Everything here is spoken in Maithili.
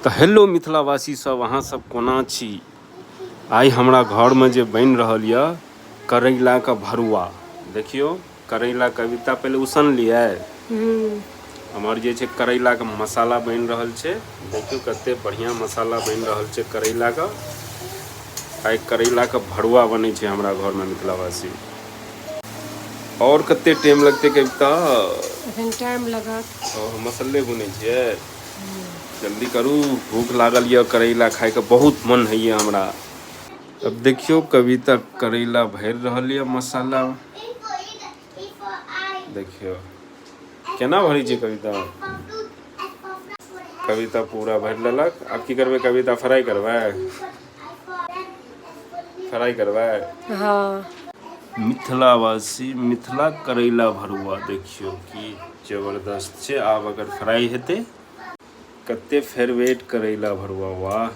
तो हेलो मिथिलावासी सब, अहाँ सब कोना छी। आइ हमरा घर में जे बन रहल य करैला का भरुआ। देखियो करैला कविता पहले उसन लिया हमर जे छै करैला का मसाला बन रहल छै। देखियो कते बढ़िया मसाला बन रहल छै करैला का। आइ करैला का भरुआ बने छै हमरा घर में मिथिलावासी। और कते टाइम लगते कविता? अखन टाइम लगत। और मसाले बुने छियै, जल्दी करू, भूख लागल ये। करैला खाए के बहुत मन है हमरा। अब देखियो कविता करैला भर रहल ये मसाला। देखियो केना भरी छै कविता। कविता पूरा भर लेलक। अब की करबे कविता? फ्राई करबै? फ्राई करबै? हाँ। मिथिलावासी मिथिला करैला भरुआ देखियो की जबरदस्त छै। आब अगर फ्राई हेतै, कते फेवरेट करैला भरुआ। वाह